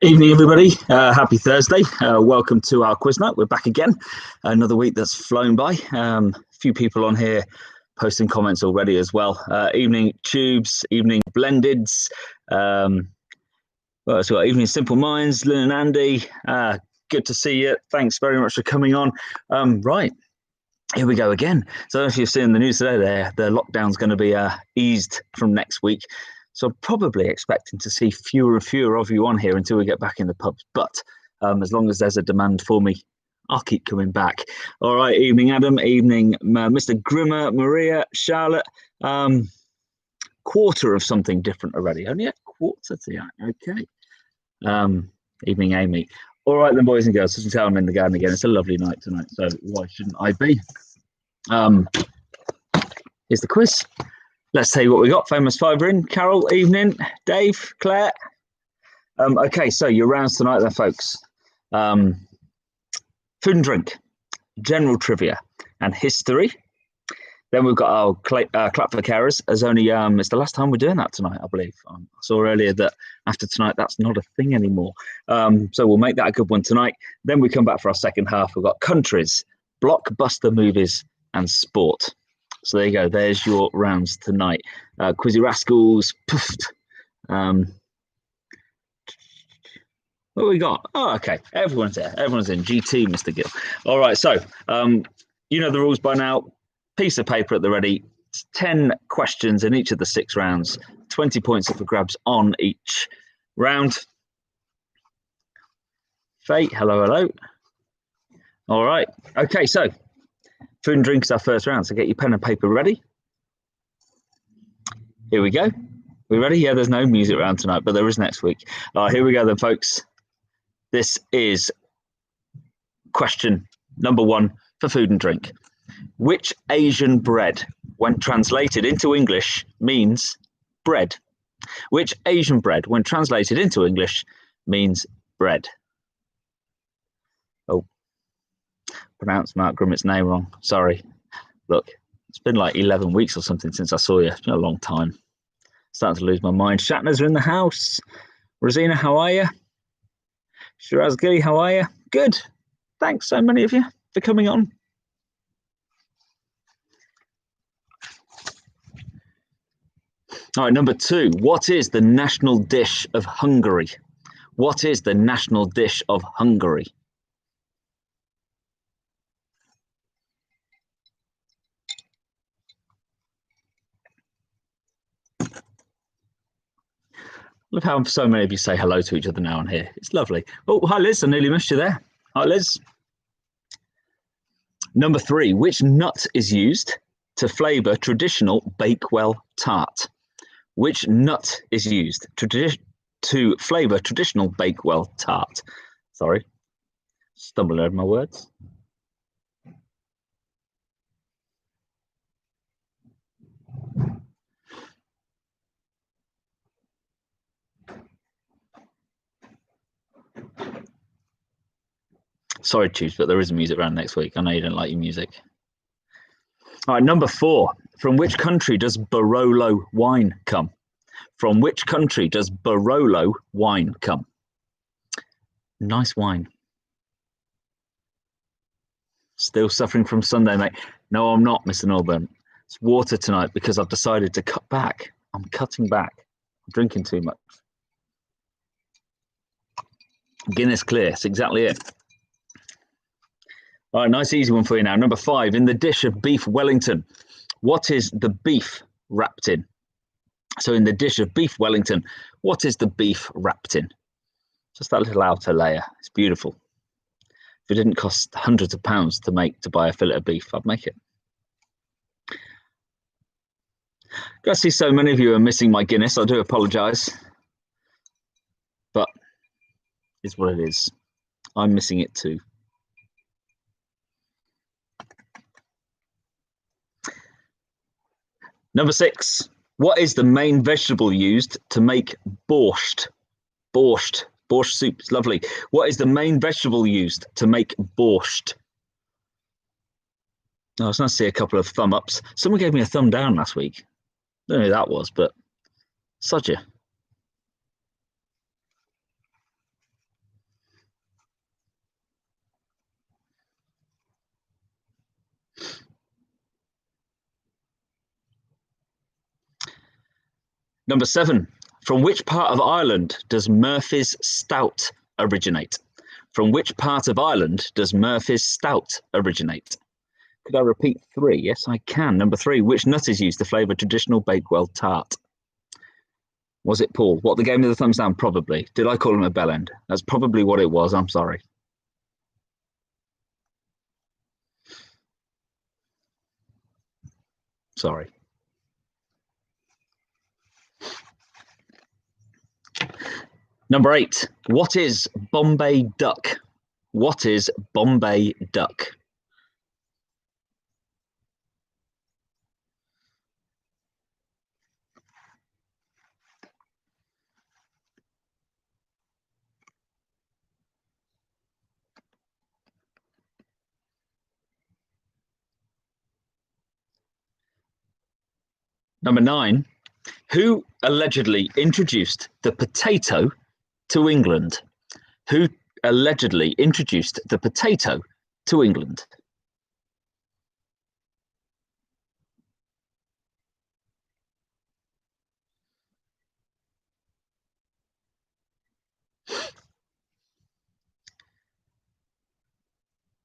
Evening, everybody. Happy Thursday. Welcome to our quiz night. We're back again. Another week that's flown by. A few people on here posting comments already as well. Evening Tubes, evening Blendeds. So evening Simple Minds, Lynn and Andy. Good to see you. Thanks very much for coming on. Right, here we go again. So if you've seen the news today, the lockdown's going to be eased from next week. So I'm probably expecting to see fewer and fewer of you on here until we get back in the pubs. But as long as there's a demand for me, I'll keep coming back. All right, evening Adam, evening Mr. Grimmer, Maria, Charlotte. Quarter of something different already. Only a quarter to that. Okay. Evening Amy. All right then, boys and girls. As you can tell, I'm in the garden again. It's a lovely night tonight, so why shouldn't I be? Here's the quiz. Let's tell you what we got. Famous Fiver in. Carol, evening. Dave, Claire. Okay, so your rounds tonight then, folks. Food and drink, general trivia, and history. Then we've got our clap for carers, as only it's the last time we're doing that tonight, I believe. I saw earlier that after tonight, that's not a thing anymore. So we'll make that a good one tonight. Then we come back for our second half. We've got countries, blockbuster movies, and sport. So there you go. There's your rounds tonight. Quizzy Rascals. What have we got? Oh, okay. Everyone's there. Everyone's in. GT, Mr. Gill. All right. So you know the rules by now. Piece of paper at the ready. 10 questions in each of the 6 rounds. 20 points up for grabs on each round. Faye, hello. All right. Okay. So food and drink is our first round, so get your pen and paper ready. Here we go. We ready? Yeah, there's no music round tonight, but there is next week. All right, here we go then, folks. This is question number 1 for food and drink. Which Asian bread, when translated into English, means bread? Which Asian bread, when translated into English, means bread? Oh. Pronounced Mark Grimmett's name wrong. Sorry. Look, it's been like 11 weeks or something since I saw you. It's been a long time. Starting to lose my mind. Shatners are in the house. Rosina, how are you? Shirazgiri, how are you? Good. Thanks so many of you for coming on. All right, number 2. What is the national dish of Hungary? What is the national dish of Hungary? Look how so many of you say hello to each other now on here. It's lovely. Oh, hi, Liz. I nearly missed you there. Hi, Liz. Number 3. Which nut is used to flavour traditional Bakewell tart? Which nut is used to flavour traditional Bakewell tart? Sorry. Stumbled over my words. Sorry, Tubes, but there is a music round next week. I know you don't like your music. All right, number 4. From which country does Barolo wine come? From which country does Barolo wine come? Nice wine. Still suffering from Sunday, mate. No, I'm not, Mr. Norburn. It's water tonight because I've decided to cut back. I'm cutting back. I'm drinking too much. Guinness Clear. That's exactly it. All right, nice easy one for you now. Number 5, in the dish of beef Wellington, what is the beef wrapped in? So in the dish of beef Wellington, what is the beef wrapped in? Just that little outer layer. It's beautiful. If it didn't cost hundreds of pounds to buy a fillet of beef, I'd make it. I see so many of you are missing my Guinness. I do apologise. But it's what it is. I'm missing it too. Number 6, what is the main vegetable used to make borscht? Borscht soup is lovely. What is the main vegetable used to make borscht? Oh, I was nice to see a couple of thumb ups. Someone gave me a thumb down last week. I don't know who that was, but Sodja. Number 7. From which part of Ireland does Murphy's Stout originate? From which part of Ireland does Murphy's Stout originate? Could I repeat 3? Yes, I can. Number 3. Which nut is used to flavour traditional Bakewell tart? Was it Paul? What, the game of the thumbs down? Probably. Did I call him a bellend? That's probably what it was. I'm sorry. Sorry. Number 8. What is Bombay duck? What is Bombay duck? Number 9. Who allegedly introduced the potato to England? Who allegedly introduced the potato to England?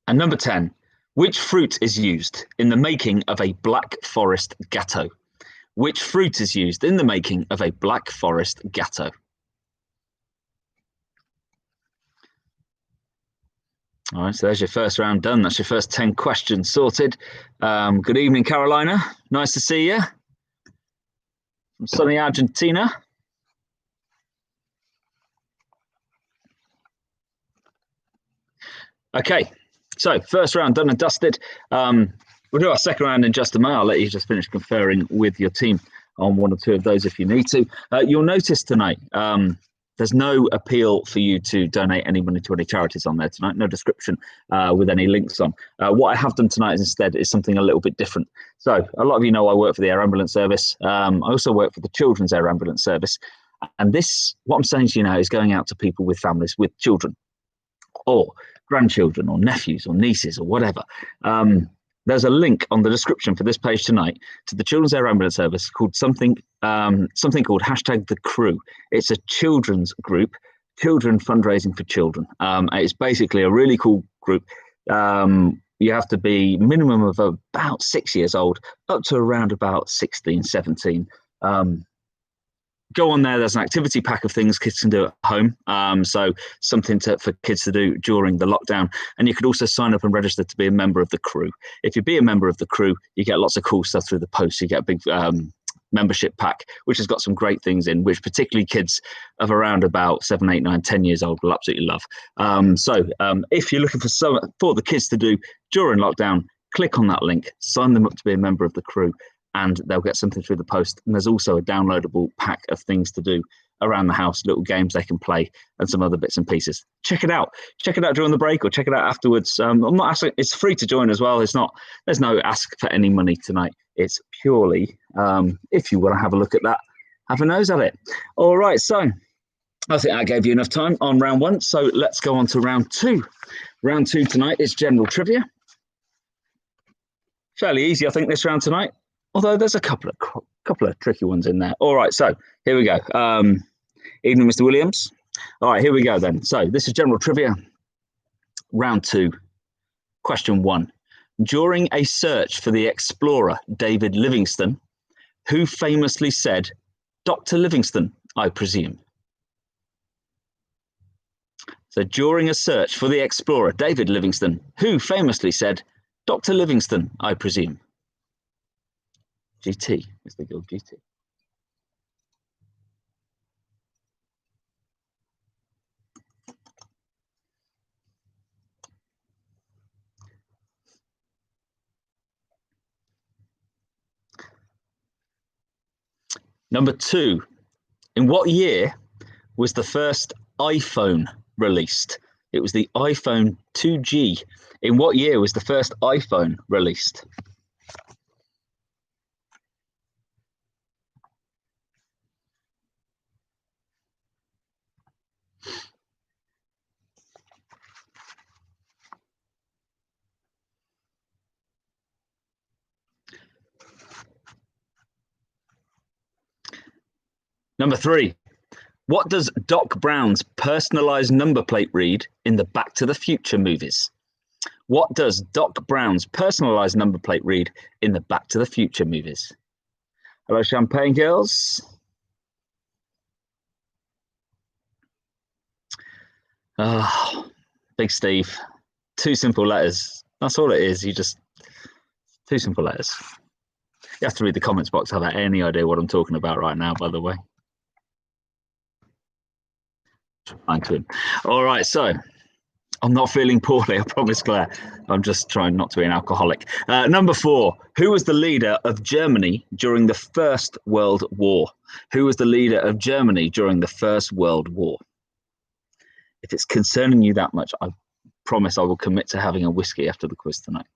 And number 10, which fruit is used in the making of a Black Forest gateau? Which fruit is used in the making of a Black Forest gateau? All right, so there's your first round done. That's your first 10 questions sorted. Good evening, Carolina. Nice to see you from sunny Argentina. Okay, so first round done and dusted. We'll do our second round in just a moment. I'll let you just finish conferring with your team on 1 or 2 of those if you need to. You'll notice tonight there's no appeal for you to donate any money to any charities on there tonight. No description with any links on. What I have done tonight is instead is something a little bit different. So a lot of you know I work for the Air Ambulance Service. I also work for the Children's Air Ambulance Service. And this, what I'm saying to you now, is going out to people with families with children or grandchildren or nephews or nieces or whatever. There's a link on the description for this page tonight to the Children's Air Ambulance Service called something called #TheCrew. It's a children's group, children fundraising for children. It's basically a really cool group. You have to be minimum of about 6 years old, up to around about 16, 17. Go on there. There's an activity pack of things kids can do at home. So something for kids to do during the lockdown. And you could also sign up and register to be a member of the crew. If you be a member of the crew, you get lots of cool stuff through the post. You get a big membership pack, which has got some great things in, which particularly kids of around about 7, 8, 9, 10 years old will absolutely love. So if you're looking for the kids to do during lockdown, click on that link, sign them up to be a member of the crew, and they'll get something through the post. And there's also a downloadable pack of things to do around the house, little games they can play and some other bits and pieces. Check it out. Check it out during the break or check it out afterwards. I'm not asking, it's free to join as well. There's no ask for any money tonight. It's purely, if you want to have a look at that, have a nose at it. All right, so I think I gave you enough time on round 1. So let's go on to round 2. Round 2 tonight is general trivia. Fairly easy, I think, this round tonight. Although there's a couple of tricky ones in there. All right, so here we go. Evening, Mr. Williams. All right, here we go then. So this is general trivia. Round 2, question 1. During a search for the explorer David Livingstone, who famously said, "Dr. Livingstone, I presume"? So during a search for the explorer David Livingstone, who famously said, "Dr. Livingstone, I presume"? GT, Mr. Gill, GT. Number 2, in what year was the first iPhone released? It was the iPhone 2G. In what year was the first iPhone released? Number 3. What does Doc Brown's personalised number plate read in the Back to the Future movies? What does Doc Brown's personalised number plate read in the Back to the Future movies? Hello, Champagne Girls. Oh, Big Steve. 2 simple letters. That's all it is. 2 simple letters. You have to read the comments box. Have any idea what I'm talking about right now, by the way. All right, so I'm not feeling poorly, I promise, Claire. I'm just trying not to be an alcoholic. Number 4, who was the leader of Germany during the First World War? Who was the leader of Germany during the First World War? If it's concerning you that much, I promise I will commit to having a whiskey after the quiz tonight.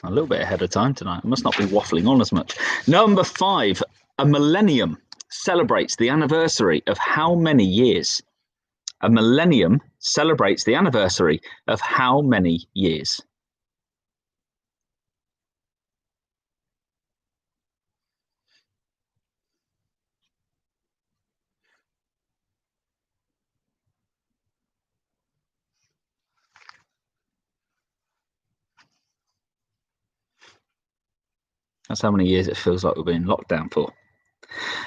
A little bit ahead of time tonight. I must not be waffling on as much. Number 5, a millennium celebrates the anniversary of how many years? A millennium celebrates the anniversary of how many years? That's how many years it feels like we've been locked down for.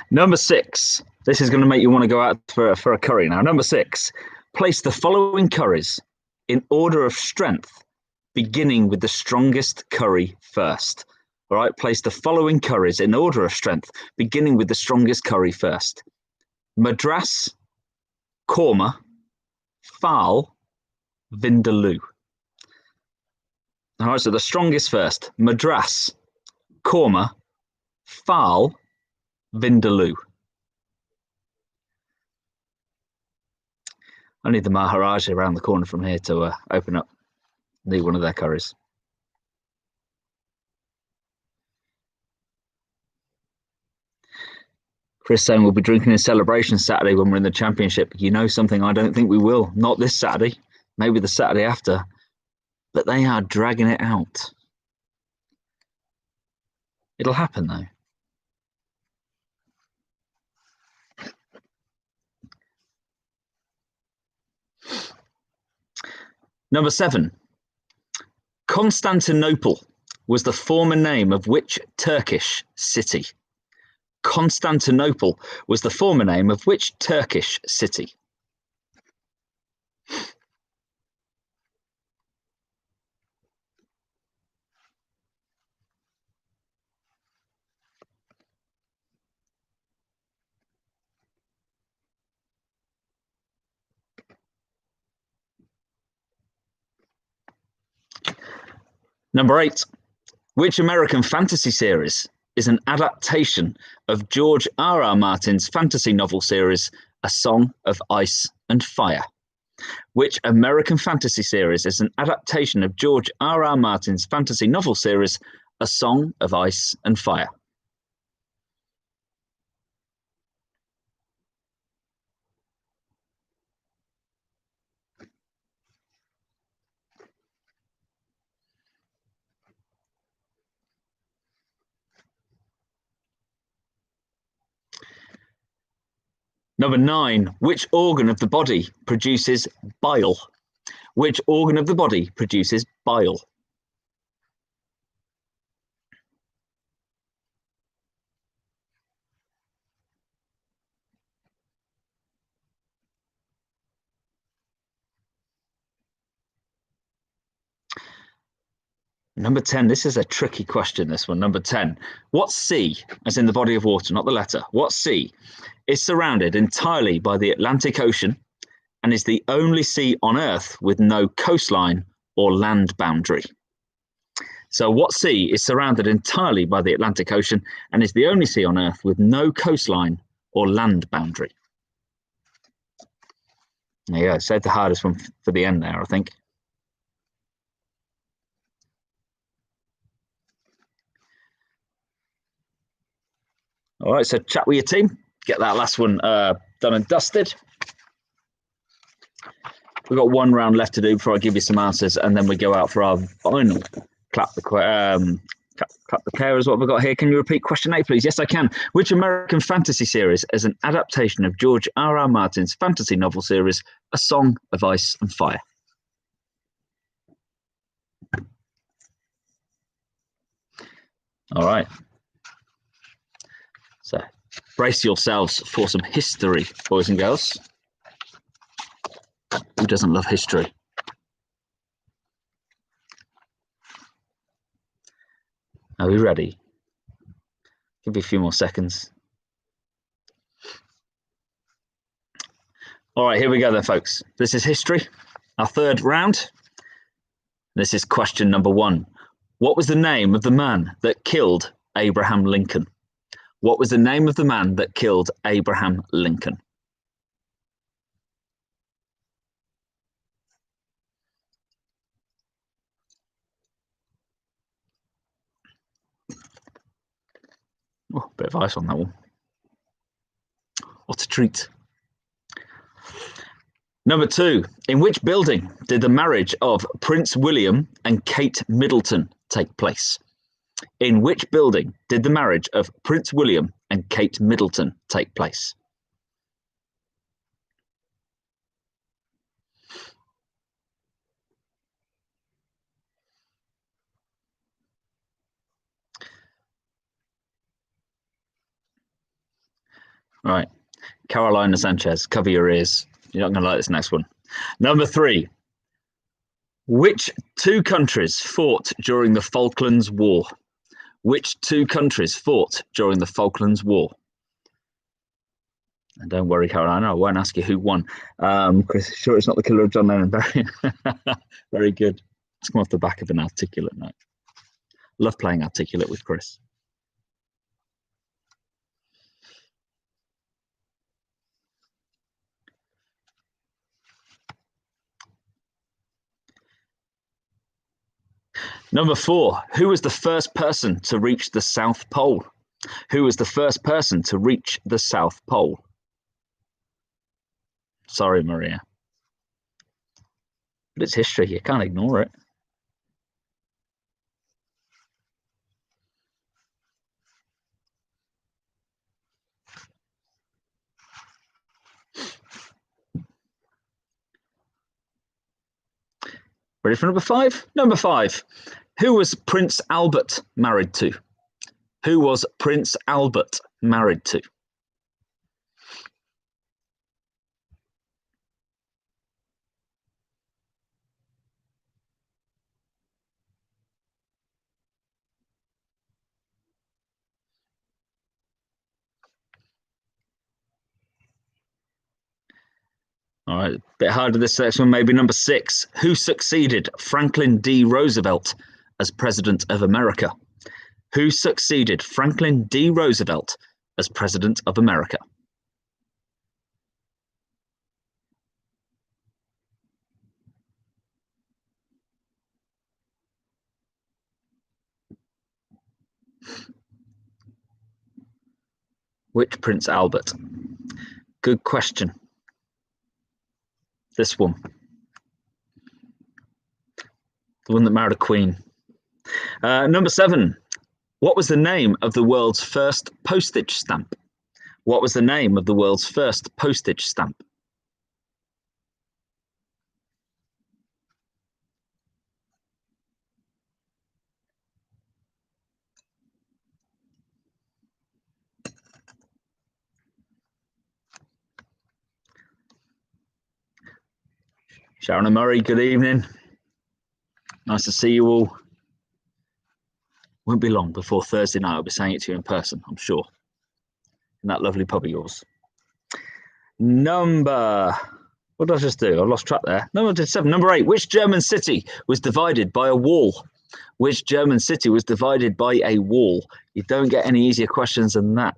Number 6. This is going to make you want to go out for a curry now. Number 6. Place the following curries in order of strength, beginning with the strongest curry first. All right, place the following curries in order of strength, beginning with the strongest curry first. Madras, korma, fal, vindaloo. All right, so the strongest first. Madras, korma, fal, vindaloo. I need the Maharaja around the corner from here to open up. Need one of their curries. Chris saying we'll be drinking in celebration Saturday when we're in the championship. You know something? I don't think we will. Not this Saturday. Maybe the Saturday after. But they are dragging it out. It'll happen though. Number 7. Constantinople was the former name of which Turkish city? Constantinople was the former name of which Turkish city? Number 8. Which American fantasy series is an adaptation of George R.R. Martin's fantasy novel series, A Song of Ice and Fire? Which American fantasy series is an adaptation of George R.R. Martin's fantasy novel series, A Song of Ice and Fire? Number 9. Which organ of the body produces bile? Which organ of the body produces bile? Number 10. This is a tricky question, this one. Number 10. What sea, as in the body of water, not the letter, what sea is surrounded entirely by the Atlantic Ocean and is the only sea on Earth with no coastline or land boundary? So what sea is surrounded entirely by the Atlantic Ocean and is the only sea on Earth with no coastline or land boundary? There you go. Save the hardest one for the end there, I think. All right, so chat with your team. Get that last one done and dusted. We've got one round left to do before I give you some answers, and then we go out for our final clap the carers. What have we got here? Can you repeat question 8, please? Yes, I can. Which American fantasy series is an adaptation of George R.R. Martin's fantasy novel series, A Song of Ice and Fire? All right. So brace yourselves for some history, boys and girls. Who doesn't love history? Are we ready? Give me a few more seconds. All right, here we go then, folks. This is history, our third round. This is question number 1. What was the name of the man that killed Abraham Lincoln? What was the name of the man that killed Abraham Lincoln? Oh, a bit of ice on that one. What a treat. Number 2, in which building did the marriage of Prince William and Kate Middleton take place? In which building did the marriage of Prince William and Kate Middleton take place? All right, Carolina Sanchez, cover your ears. You're not going to like this next one. Number 3, which 2 countries fought during the Falklands War? Which 2 countries fought during the Falklands War? And don't worry, Carolina, I won't ask you who won. Chris, sure it's not the killer of John Lennon. Very, very good. It's come off the back of an articulate note. Love playing articulate with Chris. Number 4, who was the first person to reach the South Pole? Who was the first person to reach the South Pole? Sorry, Maria. But it's history, you can't ignore it. Ready for number 5? Number 5, who was Prince Albert married to? Who was Prince Albert married to? All right, a bit harder this next one, maybe number 6. Who succeeded Franklin D. Roosevelt as President of America? Who succeeded Franklin D. Roosevelt as President of America? Which Prince Albert? Good question. This one. The one that married a queen. Number 7. What was the name of the world's first postage stamp? What was the name of the world's first postage stamp? Sharon and Murray, good evening. Nice to see you all. Won't be long before Thursday night. I'll be saying it to you in person, I'm sure. In that lovely pub of yours. What did I just do? I lost track there. No, I did 7. Number 8. Which German city was divided by a wall? Which German city was divided by a wall? You don't get any easier questions than that.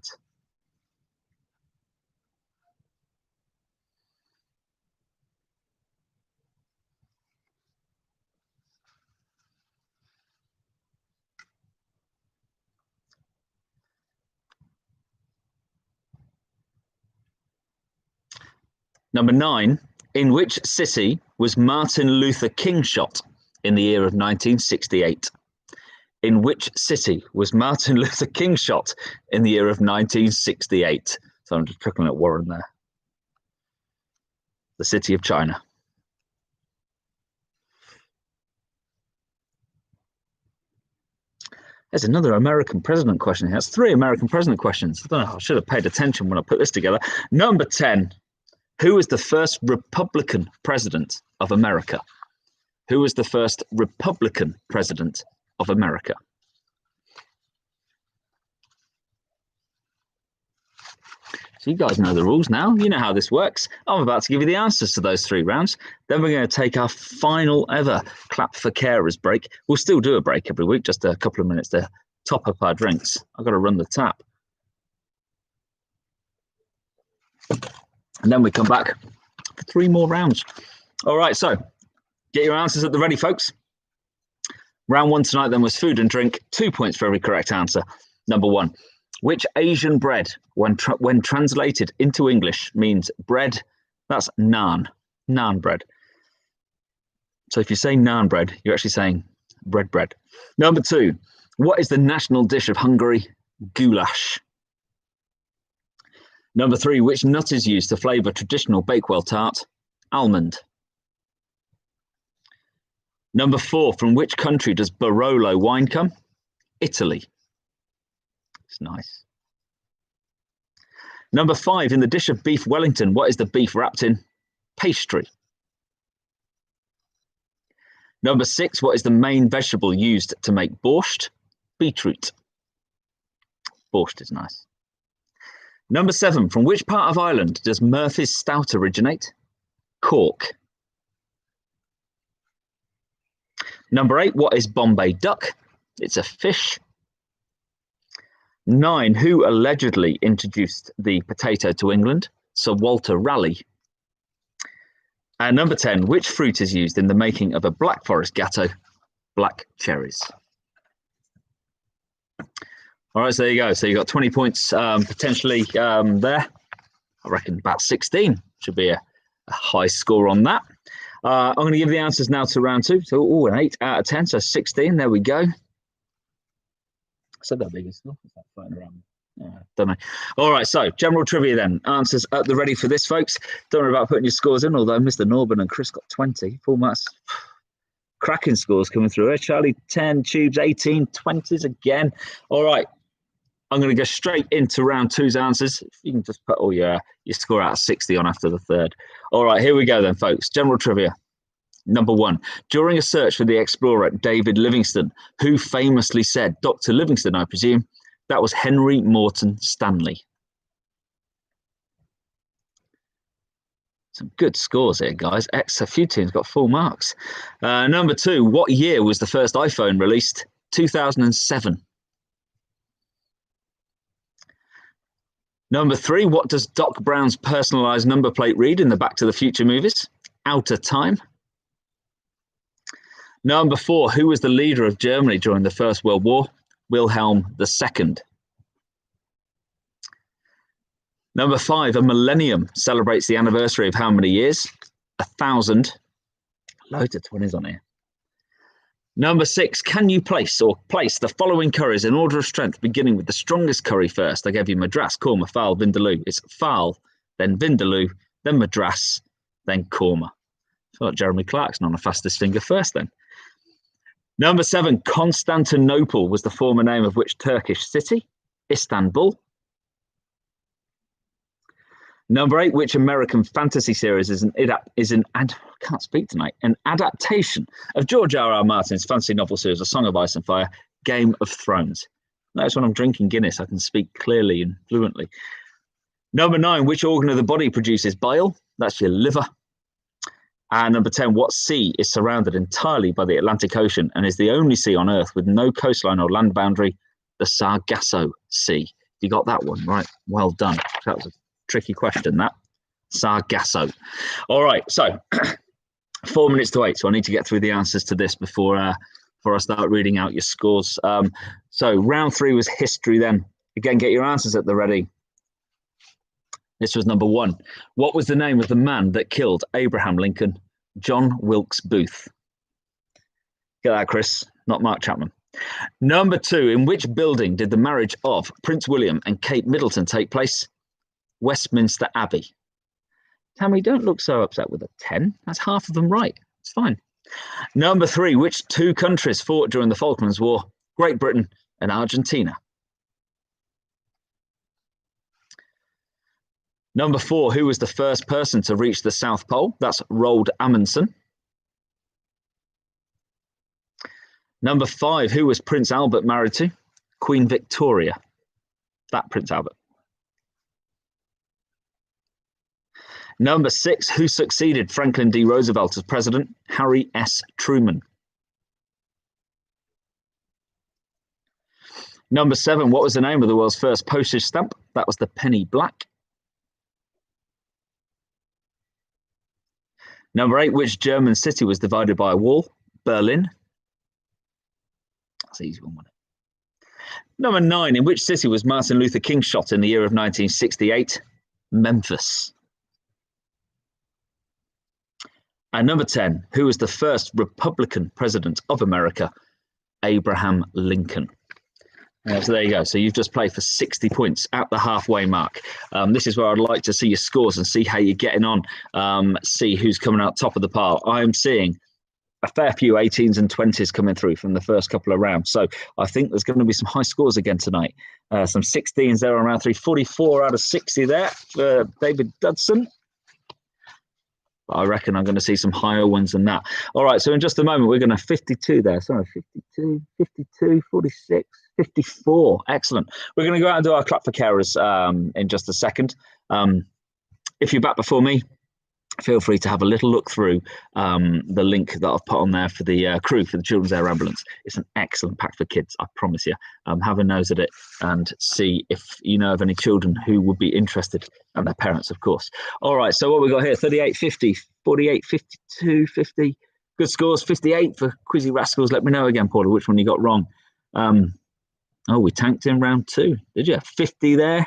Number 9, in which city was Martin Luther King shot in the year of 1968? In which city was Martin Luther King shot in the year of 1968? So I'm just chuckling at Warren there. The city of China. There's another American president question here. That's 3 American president questions. I don't know, I should have paid attention when I put this together. Number 10. Who was the first Republican president of America? Who was the first Republican president of America? So you guys know the rules now. You know how this works. I'm about to give you the answers to those 3 rounds. Then we're going to take our final ever Clap for Carers break. We'll still do a break every week, just a couple of minutes to top up our drinks. I've got to run the tap. And then we come back for 3 more rounds. All right, so get your answers at the ready, folks. Round 1 tonight then was food and drink. 2 points for every correct answer. Number 1. Which Asian bread, when translated into English, means bread? That's naan, naan bread. So if you say naan bread, you're actually saying bread. Number 2, what is the national dish of Hungary? Goulash. Number 3, which nut is used to flavour traditional Bakewell tart? Almond. Number 4, from which country does Barolo wine come? Italy. It's nice. Number 5, in the dish of beef Wellington, what is the beef wrapped in? Pastry. Number 6, what is the main vegetable used to make borscht? Beetroot. Borscht is nice. Number 7, from which part of Ireland does Murphy's Stout originate? Cork. Number 8, what is Bombay duck? It's a fish. 9, who allegedly introduced the potato to England? Sir Walter Raleigh. And number 10, which fruit is used in the making of a Black Forest Gatto? Black cherries. All right, so there you go. So you got 20 points potentially there. I reckon about 16 should be a high score on that. I'm going to give the answers now to round 2. So, an 8 out of 10, so 16. There we go. I said that big stuff. Is that floating around? Don't know. All right, so general trivia then. Answers at the ready for this, folks. Don't worry about putting your scores in, although Mr. Norburn and Chris got 20. Full marks. Cracking scores coming through here. Charlie, 10, Tubes, 18, 20s again. All right. I'm going to go straight into round 2's answers. If you can just put all your score out of 60 on after the 3rd. All right, here we go then, folks. General trivia. Number 1, during a search for the explorer David Livingstone, who famously said, Dr. Livingstone, I presume, that was Henry Morton Stanley. Some good scores here, guys. A few teams got full marks. Number 2, what year was the first iPhone released? 2007. Number 3, what does Doc Brown's personalised number plate read in the Back to the Future movies? Out of time. Number 4, who was the leader of Germany during the First World War? Wilhelm II. Number 5, a millennium celebrates the anniversary of how many years? 1,000. Loads of 20s on here. Number 6, can you place the following curries in order of strength, beginning with the strongest curry first? I gave you Madras, Korma, Fal, Vindaloo. It's Fal, then Vindaloo, then Madras, then Korma. I feel like Jeremy Clarkson on the fastest finger first then. Number 7, Constantinople was the former name of which Turkish city? Istanbul. Number 8, which American fantasy series is an adaptation of George R.R. Martin's fantasy novel series, A Song of Ice and Fire, Game of Thrones? Notice when I'm drinking Guinness, I can speak clearly and fluently. Number 9, which organ of the body produces bile? That's your liver. And number 10, what sea is surrounded entirely by the Atlantic Ocean and is the only sea on Earth with no coastline or land boundary? The Sargasso Sea. You got that one right. Well done. That was a tricky question, that. Sargasso. All right, so 4 minutes to 8. So I need to get through the answers to this before I start reading out your scores. So round 3 was history then. Again, get your answers at the ready. This was number 1. What was the name of the man that killed Abraham Lincoln? John Wilkes Booth. Get that, Chris? Not Mark Chapman. Number 2. In which building did the marriage of Prince William and Kate Middleton take place? Westminster Abbey. Tammy, don't look so upset with a 10. That's half of them right. It's fine. Number 3. Which 2 countries fought during the Falklands War? Great Britain and Argentina. Number 4. Who was the first person to reach the South Pole? That's Roald Amundsen. Number 5. Who was Prince Albert married to? Queen Victoria. That Prince Albert. Number 6. Who succeeded Franklin D. Roosevelt as president? Harry S. Truman. Number 7. What was the name of the world's first postage stamp? That was the penny black. Number 8. Which German city was divided by a wall? Berlin. That's an easy one, wasn't it? Number 9. In which city was Martin Luther King shot in the year of 1968? Memphis. And number 10. Who was the first Republican president of America? Abraham Lincoln. So there you go. So you've just played for 60 points at the halfway mark. This is where I'd like to see your scores and see how you're getting on. See who's coming out top of the pile. I'm seeing a fair few 18s and 20s coming through from the first couple of rounds. So I think there's going to be some high scores again tonight. Some 16s there on round 3, 44 out of 60 there for David Dudson. I reckon I'm going to see some higher ones than that. All right, so in just a moment, we're going to 52 there. Sorry, 52, 52, 46, 54. Excellent. We're going to go out and do our clap for carers in just a second. If you're back before me, feel free to have a little look through the link that I've put on there for the crew for the Children's Air Ambulance. It's an excellent pack for kids, I promise you. Have a nose at it and see if you know of any children who would be interested, and their parents, of course. All right, so what we got here, 38, 50, 48, 52, 50. Good scores, 58 for Quizzy Rascals. Let me know again, Paula, which one you got wrong. Oh, we tanked in round 2, did you? 50 there.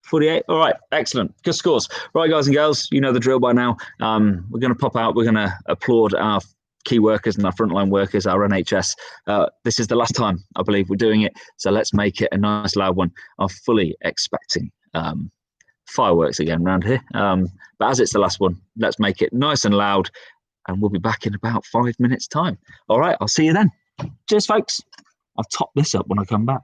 48. All right, excellent. Good scores. Right, guys and girls, you know the drill by now. We're going to pop out. We're going to applaud our key workers and our frontline workers, our NHS. This is the last time, I believe, we're doing it. So let's make it a nice loud one. I'm fully expecting fireworks again around here. But as it's the last one, let's make it nice and loud. And we'll be back in about 5 minutes' time. All right, I'll see you then. Cheers, folks. I'll top this up when I come back.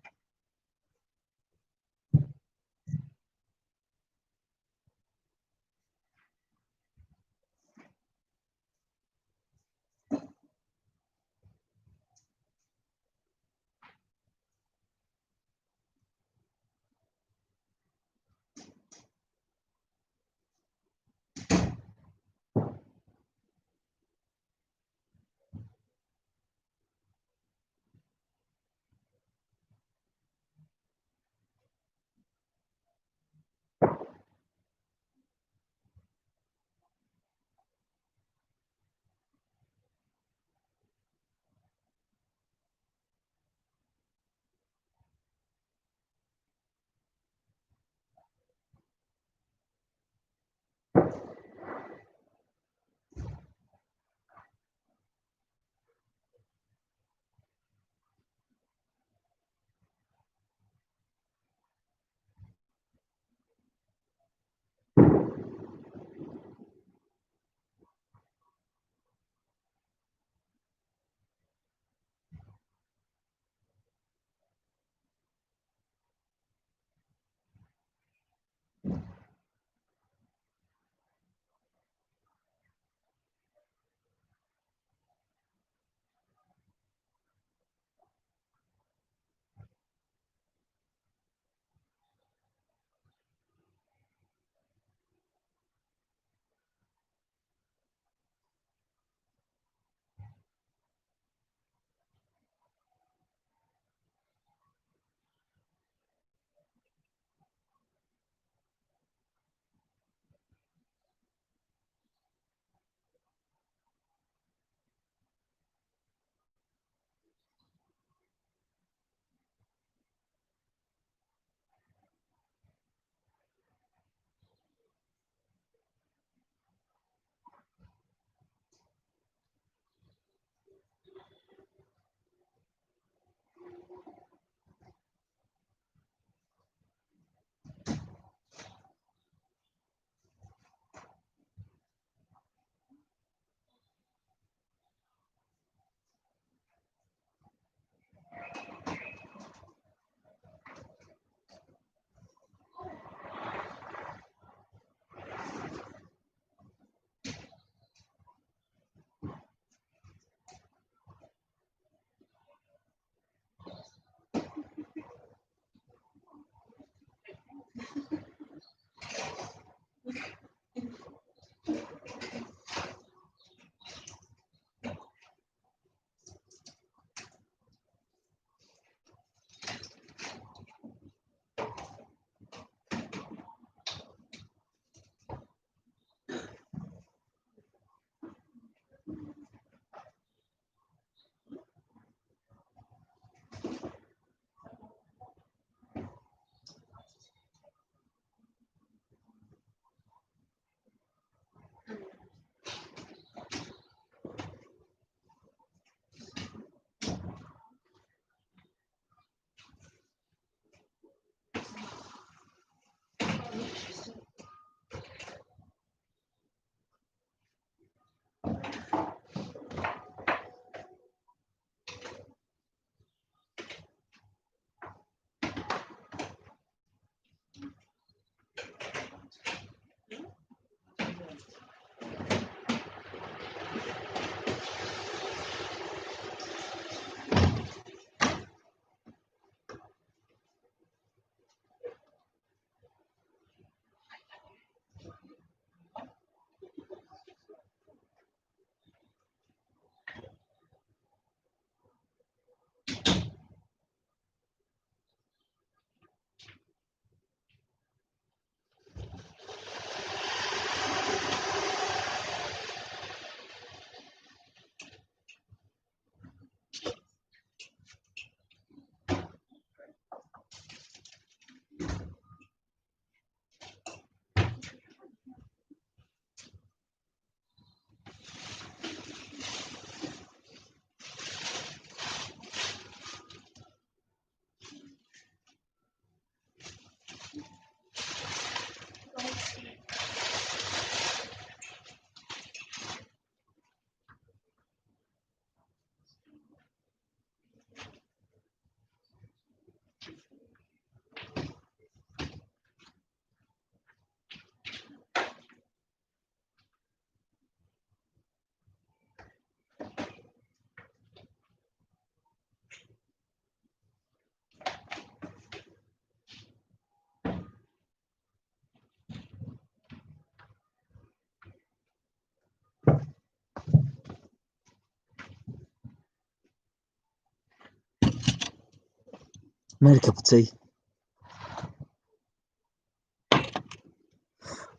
Made a cup of tea.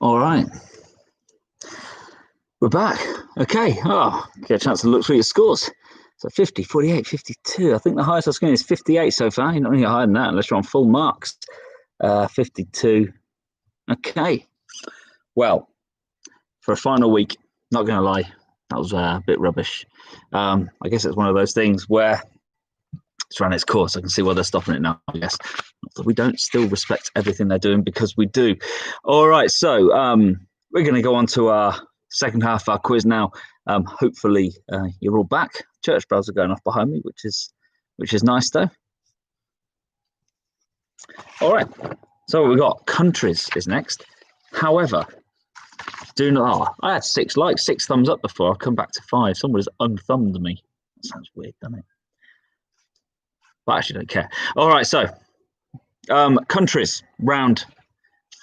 All right. We're back. Okay. Oh, get a chance to look through your scores. So 50, 48, 52. I think the highest I've seen is 58 so far. You're not going to get higher than that unless you're on full marks. 52. Okay. Well, for a final week, not going to lie, that was a bit rubbish. I guess it's one of those things where it's run its course. I can see why they're stopping it now, I guess. Not that we don't still respect everything they're doing, because we do. All right, so we're going to go on to our second half of our quiz now. Hopefully you're all back. Church bells are going off behind me, which is nice though. All right, so what we got, countries is next. However, do not. I had 6 likes, 6 thumbs up before. I've come back to 5. Someone has unthumbed me. That sounds weird, doesn't it? But I actually don't care. All right, so countries, round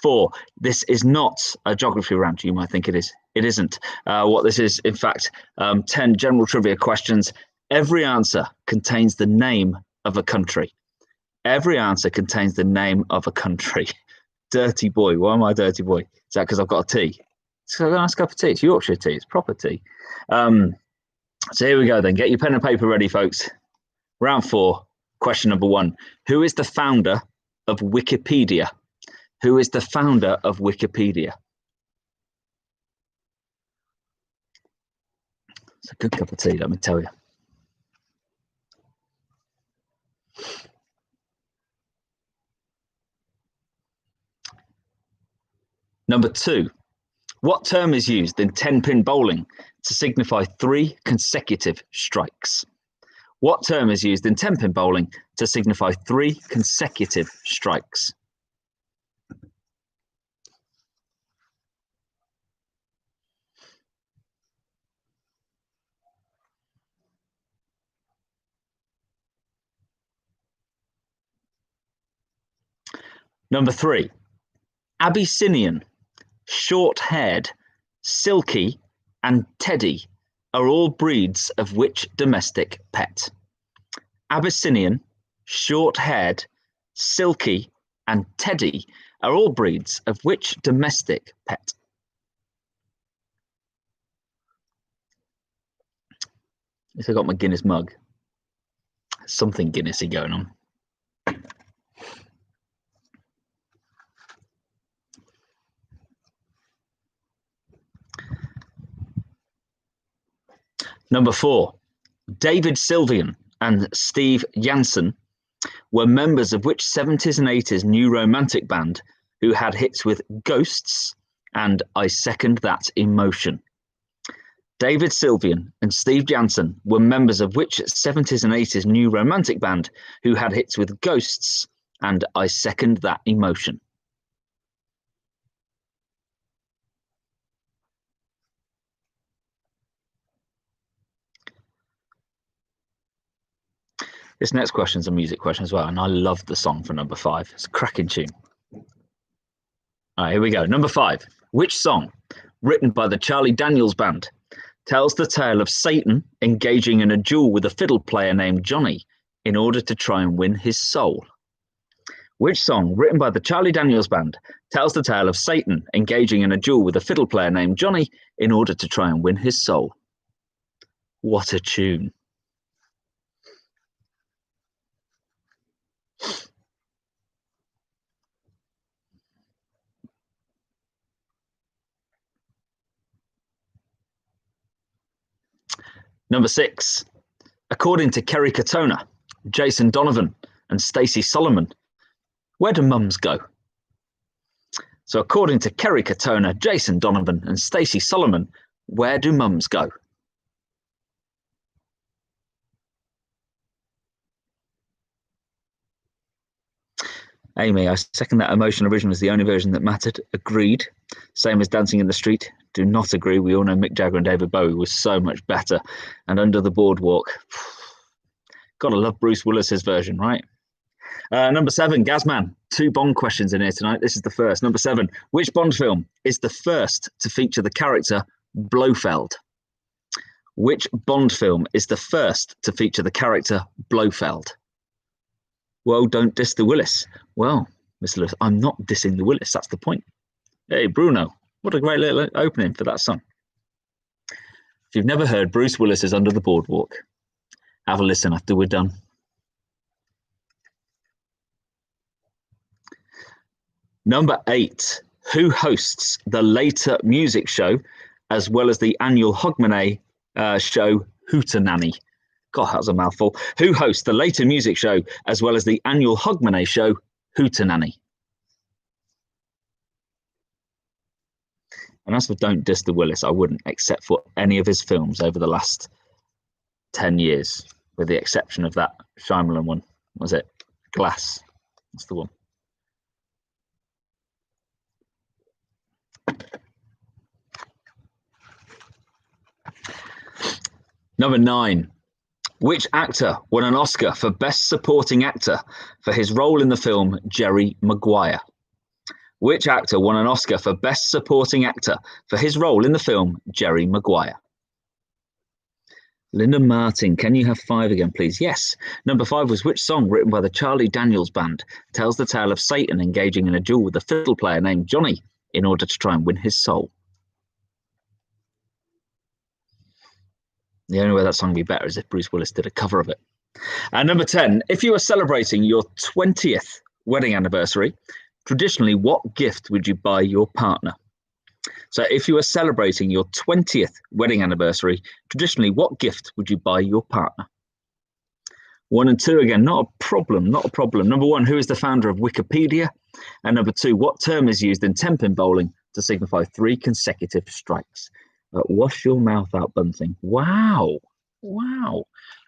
4. This is not a geography round. You might think it is. It isn't. What this is, in fact, 10 general trivia questions. Every answer contains the name of a country. Every answer contains the name of a country. Dirty boy. Why am I a dirty boy? Is that because I've got a tea? It's a nice cup of tea. It's Yorkshire tea. It's proper tea. So here we go then. Get your pen and paper ready, folks. Round 4. Question number 1. Who is the founder of Wikipedia? Who is the founder of Wikipedia? It's a good cup of tea, let me tell you. Number 2. What term is used in 10-pin bowling to signify 3 consecutive strikes? What term is used in 10-pin bowling to signify 3 consecutive strikes? Number 3. Abyssinian, short-haired, silky, and teddy are all breeds of which domestic pet? Abyssinian, short-haired, silky, and teddy are all breeds of which domestic pet? At least I got my Guinness mug. Something Guinnessy going on. Number 4. David Sylvian and Steve Jansen were members of which 70s and 80s new romantic band who had hits with Ghosts and I Second That Emotion? David Sylvian and Steve Jansen were members of which 70s and 80s new romantic band who had hits with Ghosts and I Second That Emotion? This next question is a music question as well, and I love the song for number 5. It's a cracking tune. All right, here we go. Number 5. Which song, written by the Charlie Daniels Band, tells the tale of Satan engaging in a duel with a fiddle player named Johnny in order to try and win his soul? Which song, written by the Charlie Daniels Band, tells the tale of Satan engaging in a duel with a fiddle player named Johnny in order to try and win his soul? What a tune. Number 6. According to Kerry Katona, Jason Donovan, and Stacey Solomon, where do mums go? So according to Kerry Katona, Jason Donovan, and Stacey Solomon, where do mums go? Amy, I second that emotion. Original is the only version that mattered. Agreed. Same as Dancing in the Street. Do not agree. We all know Mick Jagger and David Bowie was so much better. And Under the Boardwalk. Gotta love Bruce Willis's version, right? Number 7, Gazman. 2 Bond questions in here tonight. This is the first. Number 7. Which Bond film is the first to feature the character Blofeld? Which Bond film is the first to feature the character Blofeld? Well, don't diss the Willis. Well, Mr. Lewis, I'm not dissing the Willis. That's the point. Hey, Bruno, what a great little opening for that song. If you've never heard Bruce Willis's Under the Boardwalk, have a listen after we're done. Number 8, who hosts the later music show as well as the annual Hogmanay show Hootenanny? God, that was a mouthful. Who hosts the later music show as well as the annual Hogmanay show Hootenanny? And as for Don't Diss the Willis, I wouldn't, except for any of his films over the last 10 years, with the exception of that Shyamalan one. Was it Glass? That's the one. Number 9. Which actor won an Oscar for Best Supporting Actor for his role in the film Jerry Maguire? Which actor won an Oscar for Best Supporting Actor for his role in the film Jerry Maguire? Linda Martin, can you have 5 again, please? Yes. Number 5 was which song written by the Charlie Daniels Band tells the tale of Satan engaging in a duel with a fiddle player named Johnny in order to try and win his soul? The only way that song would be better is if Bruce Willis did a cover of it. And number 10, if you were celebrating your 20th wedding anniversary, traditionally, what gift would you buy your partner? So if you were celebrating your 20th wedding anniversary, traditionally, what gift would you buy your partner? 1 and 2 again, not a problem, not a problem. Number 1, who is the founder of Wikipedia? And number 2, what term is used in 10-pin bowling to signify 3 consecutive strikes? Wash your mouth out, Bunting. Wow. Wow.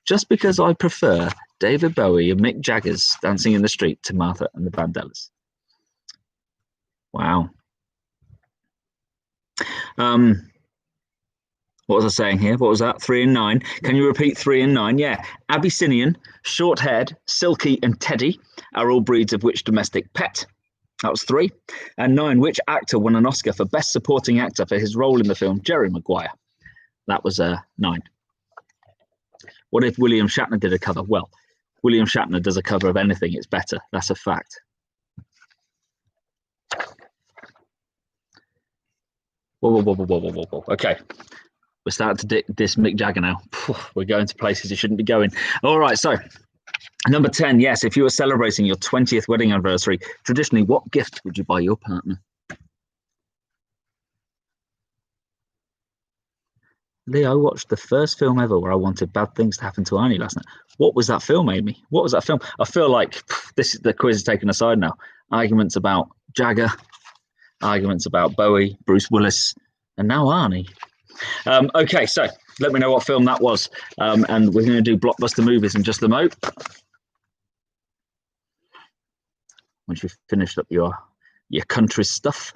Just because I prefer David Bowie and Mick Jagger's Dancing in the Street to Martha and the Vandellas. Wow. What was I saying here? What was that? 3 and 9. Can you repeat 3 and 9? Yeah. Abyssinian, short-haired, silky, and teddy are all breeds of which domestic pet? That was 3. And 9, which actor won an Oscar for Best Supporting Actor for his role in the film Jerry Maguire? That was 9. What if William Shatner did a cover? Well, William Shatner does a cover of anything, it's better. That's a fact. Whoa. Okay. We're starting to diss Mick Jagger now. We're going to places you shouldn't be going. All right, so number 10, yes, if you were celebrating your 20th wedding anniversary, traditionally, what gift would you buy your partner? Lee, I watched the first film ever where I wanted bad things to happen to Arnie last night. What was that film, Amy? What was that film? I feel like the quiz is taken aside now. Arguments about Jagger, arguments about Bowie, Bruce Willis, and now Arnie. Okay, so let me know what film that was. And we're going to do Blockbuster Movies in just a moment. Once you've finished up your country stuff.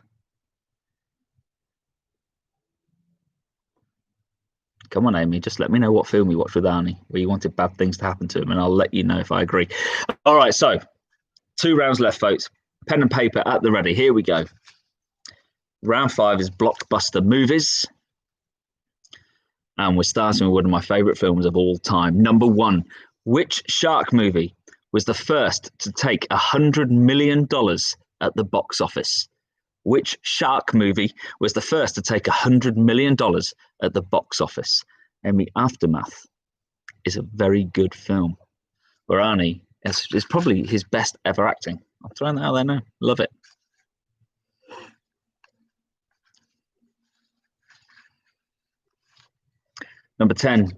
Come on, Amy, just let me know what film you watched with Arnie, where you wanted bad things to happen to him, and I'll let you know if I agree. All right, so 2 rounds left, folks. Pen and paper at the ready. Here we go. Round 5 is Blockbuster Movies. And we're starting with one of my favourite films of all time. Number 1, which shark movie was the first to take $100 million at the box office? Which shark movie was the first to take $100 million at the box office? Amy, Aftermath is a very good film. Where Arnie is probably his best ever acting. I'm throwing that out there now. Love it. Number 10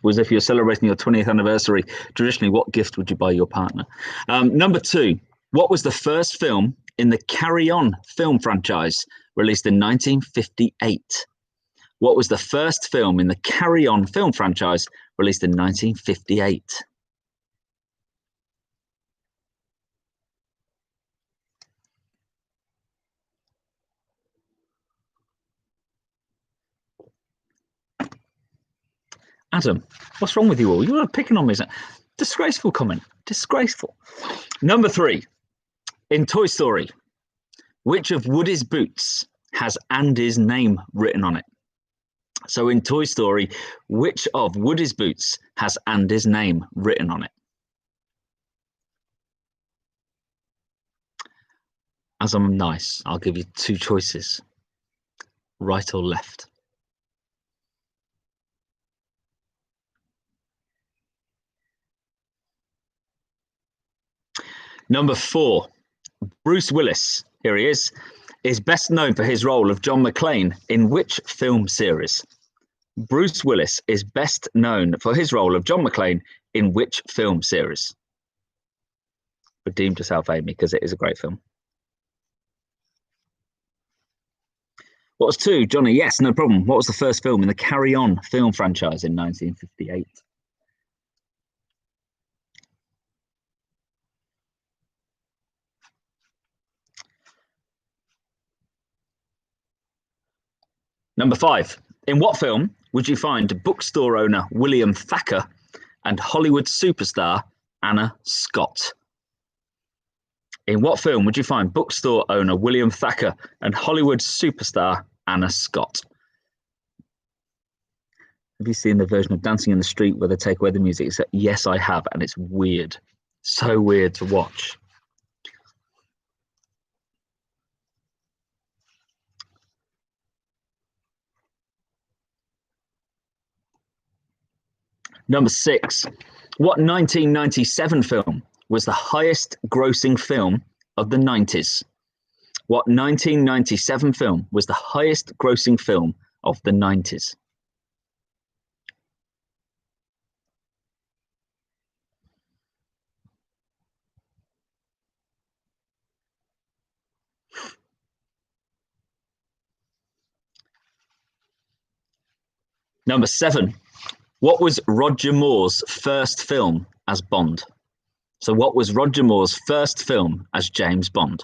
was if you're celebrating your 20th anniversary, traditionally, what gift would you buy your partner? Number 2, what was the first film in the Carry On film franchise released in 1958? What was the first film in the Carry On film franchise released in 1958? Adam, what's wrong with you all? You're picking on me. Disgraceful comment. Disgraceful. Number 3, in Toy Story, which of Woody's boots has Andy's name written on it? So in Toy Story, which of Woody's boots has Andy's name written on it? as I'm nice, I'll give you two choices, right or left. Number 4, Bruce Willis, here he is best known for his role of John McClane in which film series? Bruce Willis is best known for his role of John McClane in which film series? Redeem yourself, Amy, because it is a great film. What was 2? Johnny, yes, no problem. What was the first film in the Carry On film franchise in 1958? Number 5. In what film would you find bookstore owner William Thacker and Hollywood superstar Anna Scott? In what film would you find bookstore owner William Thacker and Hollywood superstar Anna Scott? Have you seen the version of Dancing in the Street where they take away the music? Yes, I have, and it's weird. So weird to watch. Number 6. What 1997 film was the highest grossing film of the 90s? What 1997 film was the highest grossing film of the 90s? Number 7. What was Roger Moore's first film as Bond? So what was Roger Moore's first film as James Bond?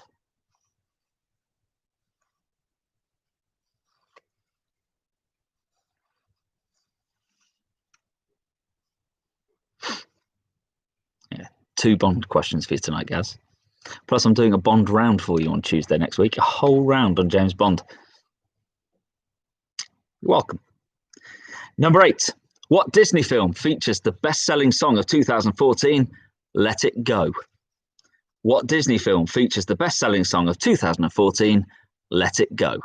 Yeah, 2 Bond questions for you tonight, Gaz. Plus, I'm doing a Bond round for you on Tuesday next week, a whole round on James Bond. You're welcome. Number 8. What Disney film features the best-selling song of 2014, Let It Go? What Disney film features the best-selling song of 2014, Let It Go?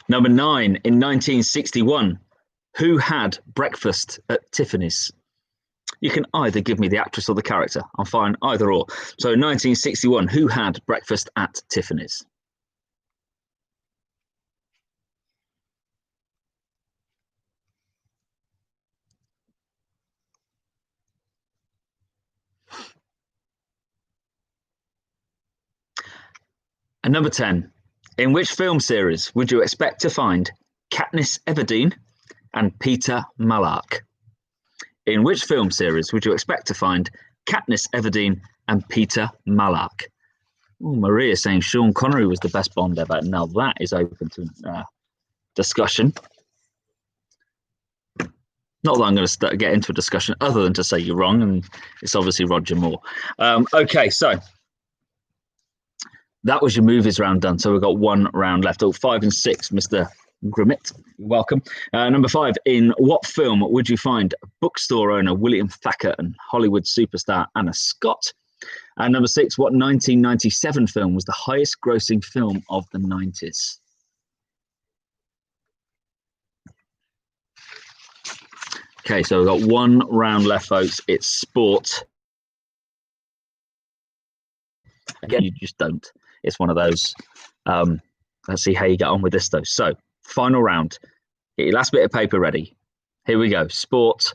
Number 9. In 1961, who had breakfast at Tiffany's? You can either give me the actress or the character. I'm fine, either or. So in 1961, who had breakfast at Tiffany's? And number 10, in which film series would you expect to find Katniss Everdeen and Peter Malark? In which film series would you expect to find Katniss Everdeen and Peter Malark? Oh, Maria saying Sean Connery was the best Bond ever. Now that is open to discussion. Not that I'm going to get into a discussion other than to say you're wrong, and it's obviously Roger Moore. Okay, so that was your movies round done. So we've got 1 round left. 5 and 6, Mr. Grimmett, welcome. Number 5, in what film would you find bookstore owner William Thacker and Hollywood superstar Anna Scott? And number 6, what 1997 film was the highest grossing film of the 90s? Okay, so we've got 1 round left, folks. It's sport. Again, you just don't. It's one of those. Let's see how you get on with this, though. So, final round. Get your last bit of paper ready. Here we go. Sport.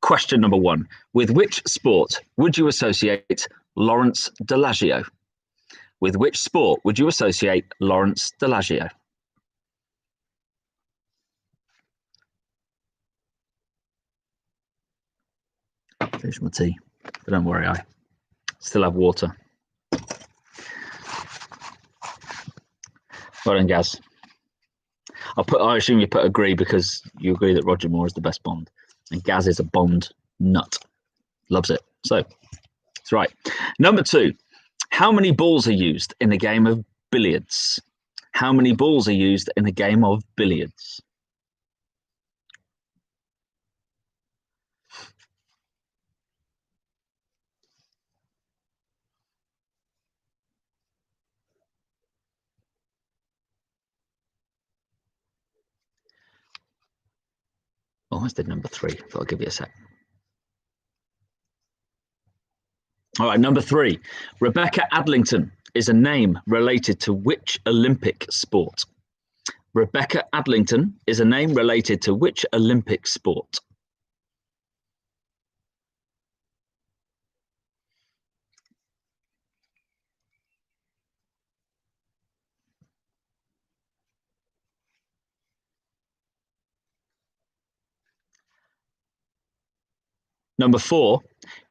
Question number 1. With which sport would you associate Lawrence Delagio? With which sport would you associate Lawrence Delagio? Finish my tea, but don't worry, I still have water. Well done, Gaz. I assume you put agree because you agree that Roger Moore is the best Bond, and Gaz is a Bond nut, loves it. So that's right. Number 2. How many balls are used in a game of billiards? How many balls are used in a game of billiards? Almost did number 3. Thought I'd give you a sec. All right, number 3. Rebecca Adlington is a name related to which Olympic sport? Rebecca Adlington is a name related to which Olympic sport? Number 4.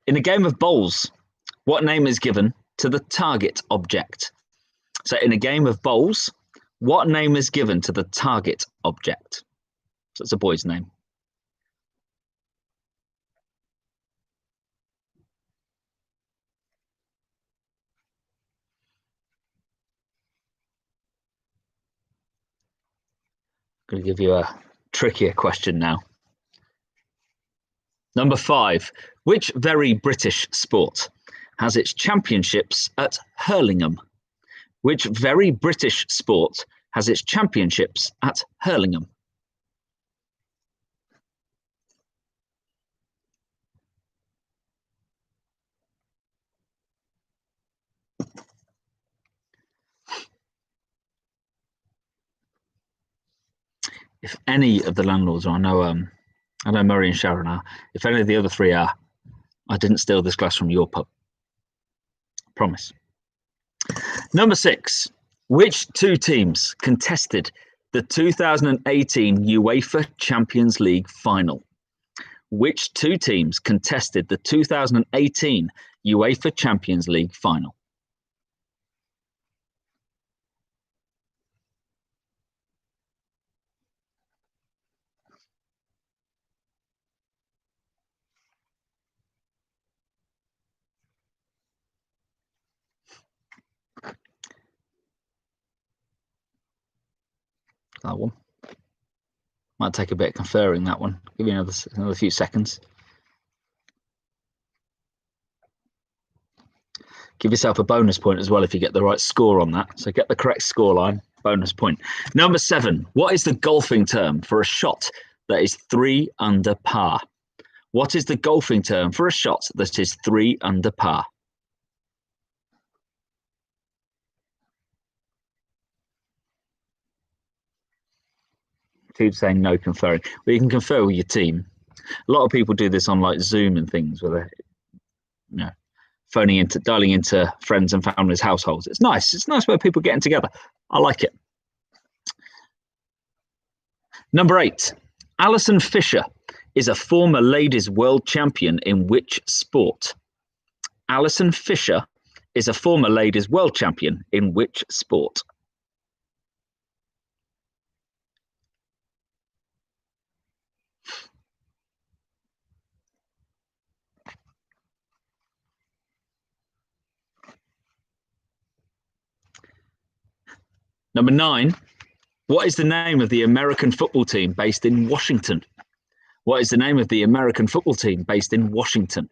In a game of bowls, what name is given to the target object? So in a game of bowls, what name is given to the target object? So it's a boy's name. I'm going to give you a trickier question now. Number 5. Which very British sport has its championships at Hurlingham? Which very British sport has its championships at Hurlingham? If any of the landlords, or I know Murray and Sharon are, if any of the other 3 are, I didn't steal this glass from your pub. Promise. Number 6. Which 2 teams contested the 2018 UEFA Champions League final? Which 2 teams contested the 2018 UEFA Champions League final? That one. Might take a bit of conferring, that one. Give you another few seconds. Give yourself a bonus point as well if you get the right score on that. So get the correct score line, bonus point. Number 7. What is the golfing term for a shot that is 3 under par? What is the golfing term for a shot that is 3 under par? Keep saying no conferring. Well, you can confer with your team. A lot of people do this on like Zoom and things where they're dialing into friends and families' households. It's nice. It's nice where people getting together. I like it. Number 8. Alison Fisher is a former ladies world champion in which sport? Alison Fisher is a former ladies world champion in which sport? Number 9. What is the name of the American football team based in Washington? What is the name of the American football team based in Washington?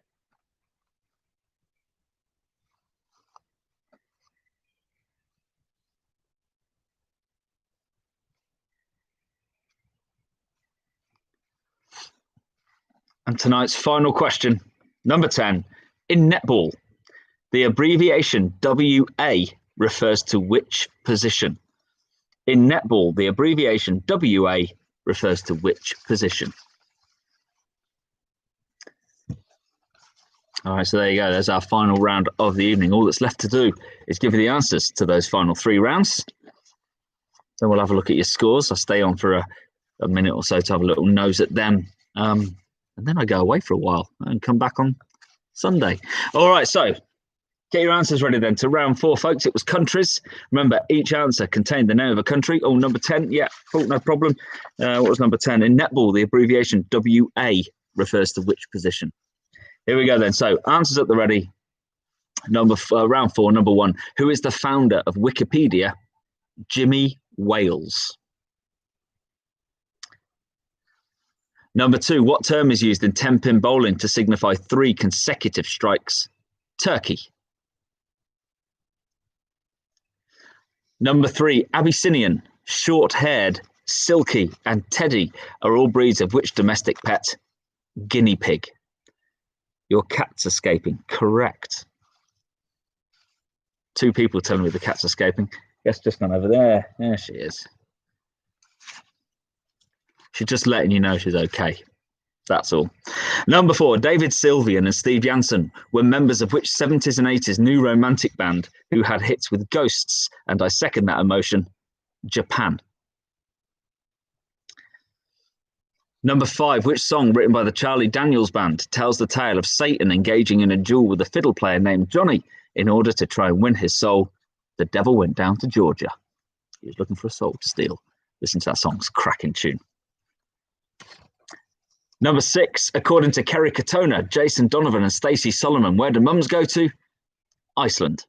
And tonight's final question, number 10. In netball, the abbreviation WA refers to which position? In netball, the abbreviation WA refers to which position? All right, so there you go. There's our final round of the evening. All that's left to do is give you the answers to those final 3 rounds. Then we'll have a look at your scores. I'll stay on for a minute or so to have a little nose at them. And then I go away for a while and come back on Sunday. All right, so get your answers ready then to round 4, folks. It was countries. Remember, each answer contained the name of a country. Oh, number 10. Yeah, cool, no problem. What was number 10? In netball, the abbreviation WA refers to which position? Here we go then. So answers at the ready. Round four, number one. Who is the founder of Wikipedia? Jimmy Wales. Number two, what term is used in 10-pin bowling to signify 3 consecutive strikes? Turkey. Number three, Abyssinian, short-haired, silky, and teddy are all breeds of which domestic pet? Guinea pig. Your cat's escaping. Correct. 2 people telling me the cat's escaping. Yes, just gone over there. There she is. She's just letting you know she's okay. That's all. Number 4, David Sylvian and Steve Jansen were members of which 70s and 80s new romantic band who had hits with Ghosts and I Second That Emotion? Japan. Number 5, which song written by the Charlie Daniels Band tells the tale of Satan engaging in a duel with a fiddle player named Johnny in order to try and win his soul? The devil went down to Georgia. He was looking for a soul to steal. Listen to that song, it's a cracking tune. Number 6, according to Kerry Katona, Jason Donovan and Stacey Solomon, where do mums go to? Iceland.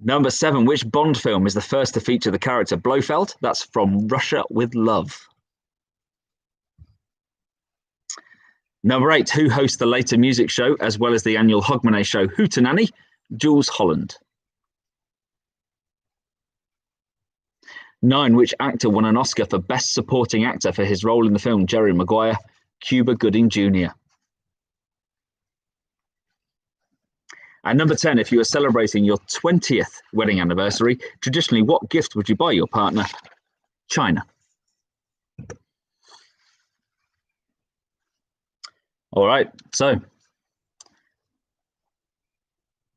Number 7, which Bond film is the first to feature the character Blofeld? That's From Russia with Love. Number 8, who hosts the later music show as well as the annual Hogmanay show Hootenanny? Jules Holland. 9, which actor won an Oscar for Best Supporting Actor for his role in the film Jerry Maguire? Cuba Gooding Jr. And number 10, if you were celebrating your 20th wedding anniversary, traditionally, what gift would you buy your partner? China. All right, so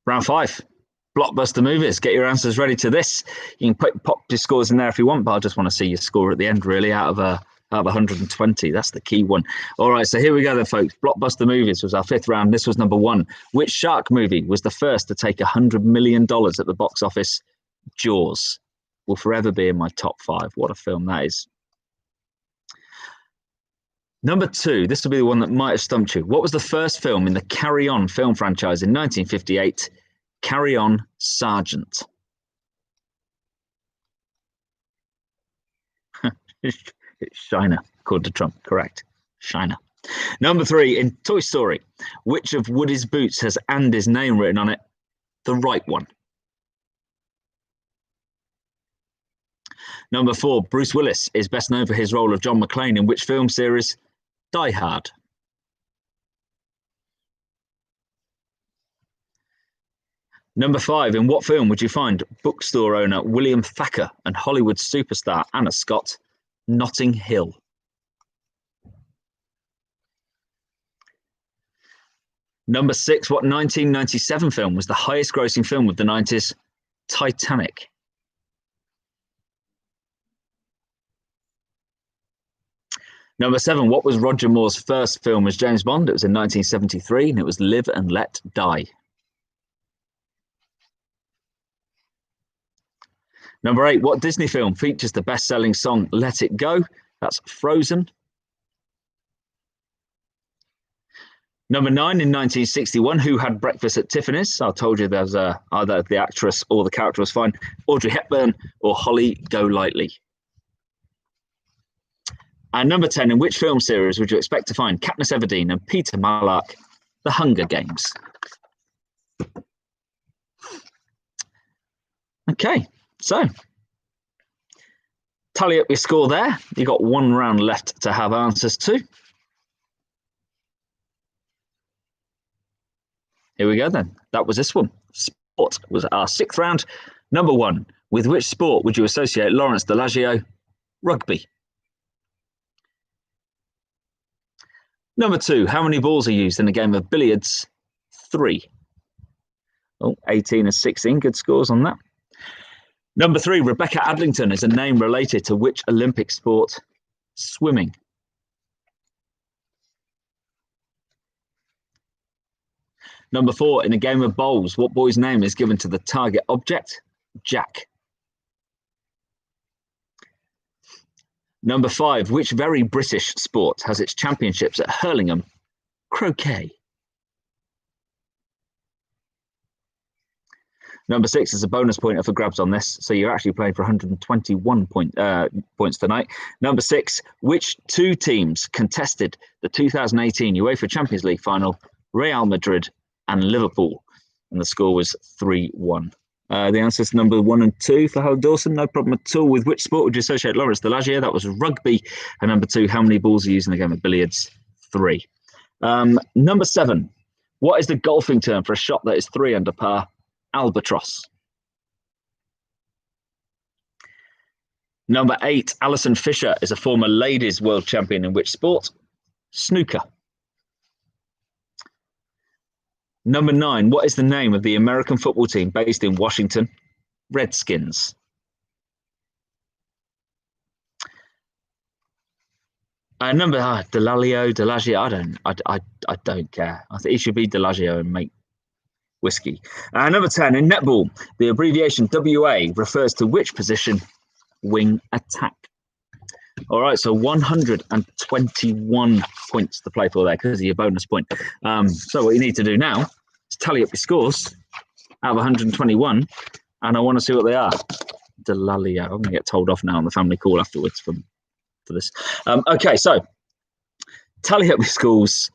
round 5. Blockbuster Movies. Get your answers ready to this. You can pop your scores in there if you want, but I just want to see your score at the end, really, out of 120. That's the key one. All right, so here we go then, folks. Blockbuster Movies was our 5th round. This was number 1. Which shark movie was the first to take $100 million at the box office? Jaws. Will forever be in my top 5. What a film that is. Number 2, this will be the one that might have stumped you. What was the first film in the Carry On film franchise in 1958? Carry On, Sergeant. It's China, according to Trump. Correct. China. Number 3, in Toy Story, which of Woody's boots has Andy's name written on it? The right one. Number 4, Bruce Willis is best known for his role of John McClane in which film series? Die Hard. Number 5, in what film would you find bookstore owner William Thacker and Hollywood superstar Anna Scott? Notting Hill. Number 6, what 1997 film was the highest grossing film of the 90s? Titanic. Number 7, what was Roger Moore's first film as James Bond? It was in 1973 and it was Live and Let Die. Number 8, what Disney film features the best-selling song Let It Go? That's Frozen. Number 9, in 1961, who had breakfast at Tiffany's? I told you there's either the actress or the character was fine. Audrey Hepburn or Holly Golightly. And number 10, in which film series would you expect to find Katniss Everdeen and Peter Malark? The Hunger Games. Okay, so tally up your score there. You got 1 round left to have answers to. Here we go then. That was this one. Sport was our 6th round. Number 1, with which sport would you associate Lawrence Delagio? Rugby. Number 2, how many balls are used in a game of billiards? 3. Oh, 18 and 16, good scores on that. Number 3, Rebecca Adlington is a name related to which Olympic sport? Swimming. Number 4, in a game of bowls, what boy's name is given to the target object? Jack. Number 5, which very British sport has its championships at Hurlingham? Croquet. Number 6 is a bonus pointer for grabs on this. So you're actually playing for 121 points tonight. Number 6, which 2 teams contested the 2018 UEFA Champions League final? Real Madrid and Liverpool. And the score was 3-1. The answer is number 1 and 2 for Harold Dawson. No problem at all. With which sport would you associate Lawrence Delagio? That was rugby. And number 2, how many balls are used in the game of billiards? 3. Number 7. What is the golfing term for a shot that is 3 under par? Albatross. Number 8. Alison Fisher is a former ladies world champion in which sport? Snooker. Number 9. What is the name of the American football team based in Washington? Redskins. Number Delagio. I don't care. I think it should be Delagio and make whiskey. Number 10. In netball, the abbreviation WA refers to which position? Wing attack. All right, so 121 points to play for there because of your bonus point. So what you need to do now is tally up your scores out of 121, and I want to see what they are. Delalio. I'm going to get told off now on the family call afterwards for this. Okay, so tally up your scores.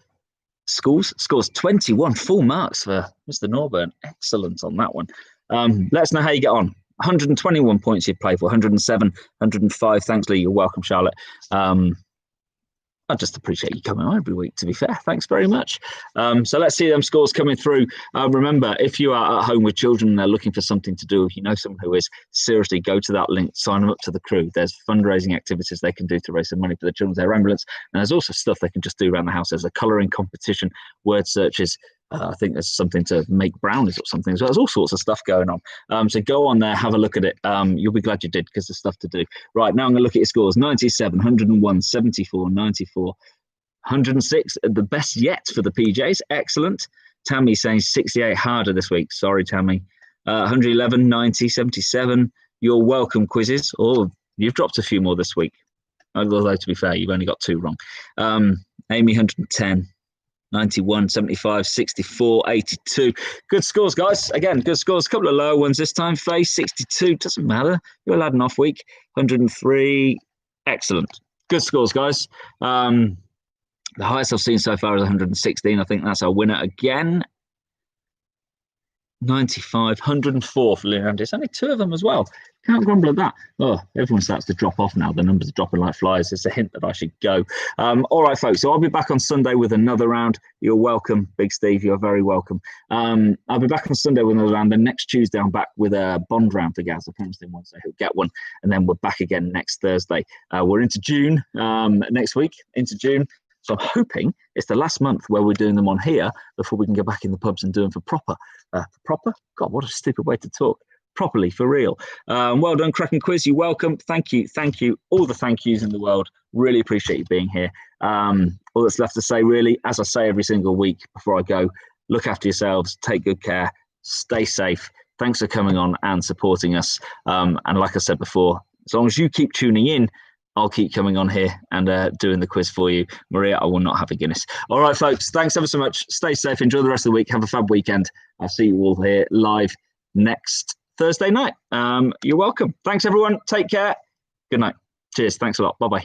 Scores 21, full marks for Mr. Norburn. Excellent on that one. Let us know how you get on. 121 points you'd play for, 107, 105. Thanks, Lee. You're welcome, Charlotte. I just appreciate you coming on every week, to be fair. Thanks very much. So let's see them scores coming through. Remember, if you are at home with children and they're looking for something to do, if you know someone who is, seriously go to that link, sign them up to the crew. There's fundraising activities they can do to raise some money for the Children's Air Ambulance. And there's also stuff they can just do around the house. There's a colouring competition, word searches. I think there's something to make brownies or something. So there's all sorts of stuff going on. So go on there, have a look at it. You'll be glad you did because there's stuff to do. Right, now I'm going to look at your scores. 97, 101, 74, 94, 106. The best yet for the PJs. Excellent. Tammy saying 68 harder this week. Sorry, Tammy. 111, 90, 77. You're welcome, quizzes. Oh, you've dropped a few more this week. Although, to be fair, you've only got 2 wrong. Amy, 110. 91, 75, 64, 82. Good scores, guys. Again, good scores. A couple of lower ones this time. Faye, 62. Doesn't matter. You're allowed an off week. 103. Excellent. Good scores, guys. The highest I've seen so far is 116. I think that's our winner again. 95, 104 for Leandis. Only 2 of them as well. Can't grumble at that. Oh, everyone starts to drop off now. The numbers are dropping like flies. It's a hint that I should go. All right, folks. So I'll be back on Sunday with another round. You're welcome, Big Steve. You're very welcome. I'll be back on Sunday with another round. And next Tuesday, I'm back with a Bond round for Gaz. I promised him once he'll get one. And then we're back again next Thursday. We're into June next week, into June. So I'm hoping it's the last month where we're doing them on here before we can go back in the pubs and do them for proper. Proper? God, what a stupid way to talk. Properly, for real. Well done, cracking quiz. You're welcome. Thank you. Thank you. All the thank yous in the world. Really appreciate you being here. All that's left to say, really, as I say every single week before I go, look after yourselves. Take good care. Stay safe. Thanks for coming on and supporting us. And like I said before, as long as you keep tuning in, I'll keep coming on here and doing the quiz for you. Maria, I will not have a Guinness. All right, folks. Thanks ever so much. Stay safe. Enjoy the rest of the week. Have a fab weekend. I'll see you all here live next Thursday night. You're welcome. Thanks, everyone. Take care. Good night. Cheers. Thanks a lot. Bye-bye.